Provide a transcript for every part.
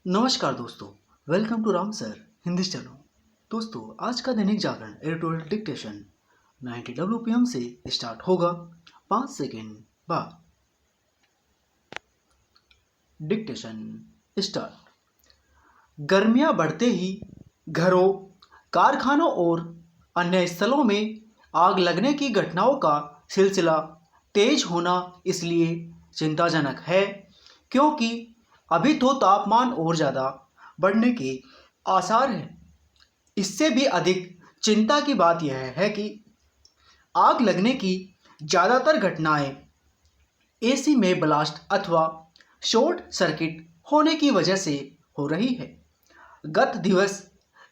नमस्कार दोस्तों, welcome to Ram sir Hindi channel. दोस्तों, आज का Dainik Jagran editorial dictation 90 WPM से स्टार्ट होगा। 5 सेकेंड बाद डिक्टेशन स्टार्ट। गर्मियां बढ़ते ही घरों, कारखानों और अन्य स्थलों में आग लगने की घटनाओं का सिलसिला तेज होना इसलिए चिंताजनक है क्योंकि अभी तो तापमान और ज़्यादा बढ़ने के आसार हैं। इससे भी अधिक चिंता की बात यह है कि आग लगने की ज़्यादातर घटनाएं एसी में ब्लास्ट अथवा शॉर्ट सर्किट होने की वजह से हो रही है। गत दिवस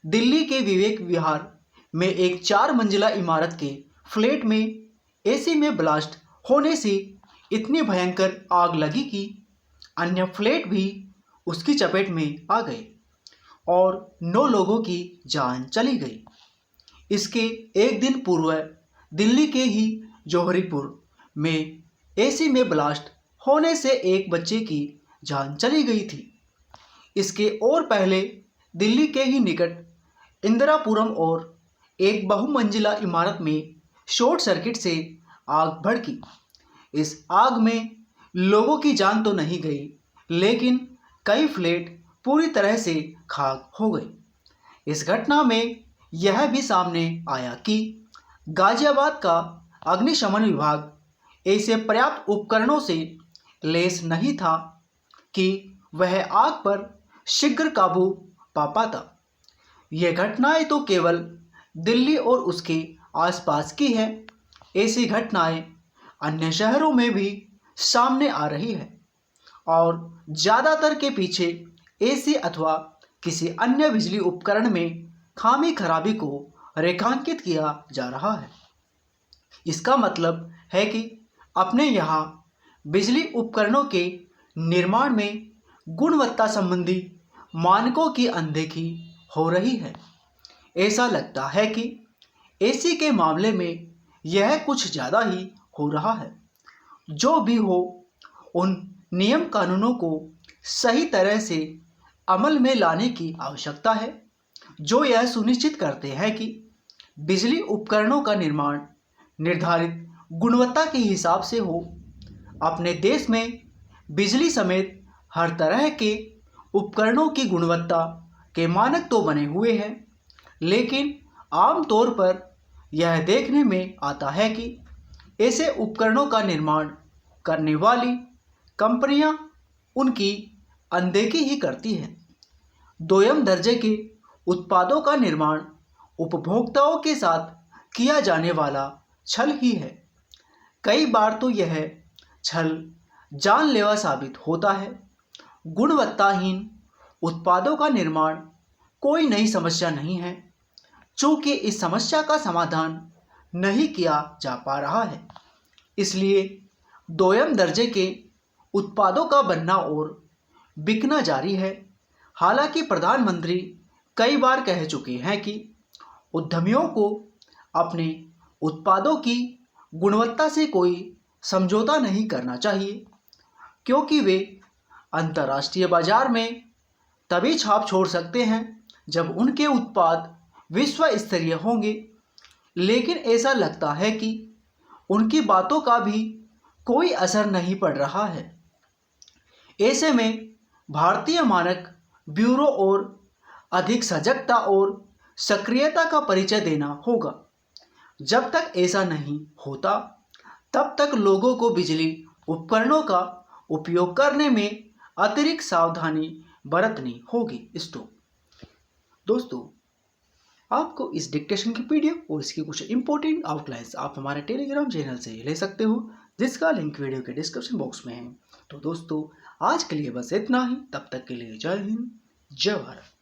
दिल्ली के विवेक विहार में एक 4 मंजिला इमारत के फ्लैट में एसी में ब्लास्ट होने से इतनी भयंकर आग लगी कि अन्य फ्लैट भी उसकी चपेट में आ गए और 9 लोगों की जान चली गई। इसके एक दिन पूर्व दिल्ली के ही जौहरीपुर में एसी में ब्लास्ट होने से एक बच्चे की जान चली गई थी। इसके और पहले दिल्ली के ही निकट इंदिरापुरम और एक बहुमंजिला इमारत में शॉर्ट सर्किट से आग भड़की। इस आग में लोगों की जान तो नहीं गई, लेकिन कई फ्लैट पूरी तरह से खाक हो गए। इस घटना में यह भी सामने आया कि गाजियाबाद का अग्निशमन विभाग ऐसे पर्याप्त उपकरणों से लैस नहीं था कि वह आग पर शीघ्र काबू पा पाता। यह घटनाएं तो केवल दिल्ली और उसके आसपास की है। ऐसी घटनाएं अन्य शहरों में भी सामने आ रही है और ज़्यादातर के पीछे एसी अथवा किसी अन्य बिजली उपकरण में खामी खराबी को रेखांकित किया जा रहा है। इसका मतलब है कि अपने यहाँ बिजली उपकरणों के निर्माण में गुणवत्ता संबंधी मानकों की अनदेखी हो रही है। ऐसा लगता है कि एसी के मामले में यह कुछ ज़्यादा ही हो रहा है। जो भी हो, उन नियम कानूनों को सही तरह से अमल में लाने की आवश्यकता है जो यह सुनिश्चित करते हैं कि बिजली उपकरणों का निर्माण निर्धारित गुणवत्ता के हिसाब से हो। अपने देश में बिजली समेत हर तरह के उपकरणों की गुणवत्ता के मानक तो बने हुए हैं, लेकिन आमतौर पर यह देखने में आता है कि ऐसे उपकरणों का निर्माण करने वाली कंपनियां उनकी अनदेखी ही करती हैं। दोयम दर्जे के उत्पादों का निर्माण उपभोक्ताओं के साथ किया जाने वाला छल ही है। कई बार तो यह छल जानलेवा साबित होता है। गुणवत्ताहीन उत्पादों का निर्माण कोई नई समस्या नहीं है, चूँकि इस समस्या का समाधान नहीं किया जा पा रहा है, इसलिए दोयम दर्जे के उत्पादों का बनना और बिकना जारी है। हालांकि प्रधानमंत्री कई बार कह चुके हैं कि उद्यमियों को अपने उत्पादों की गुणवत्ता से कोई समझौता नहीं करना चाहिए, क्योंकि वे अंतर्राष्ट्रीय बाजार में तभी छाप छोड़ सकते हैं जब उनके उत्पाद विश्व स्तरीय होंगे। लेकिन ऐसा लगता है कि उनकी बातों का भी कोई असर नहीं पड़ रहा है। ऐसे में भारतीय मानक ब्यूरो और अधिक सजगता और सक्रियता का परिचय देना होगा। जब तक ऐसा नहीं होता, तब तक लोगों को बिजली उपकरणों का उपयोग करने में अतिरिक्त सावधानी बरतनी होगी। दोस्तों, आपको इस डिक्टेशन की पीडीएफ और इसकी कुछ इंपॉर्टेंट आउटलाइंस आप हमारे टेलीग्राम चैनल से ले सकते हो, जिसका लिंक वीडियो के डिस्क्रिप्शन बॉक्स में है। तो दोस्तों, आज के लिए बस इतना ही। तब तक के लिए जय हिंद, जय भारत।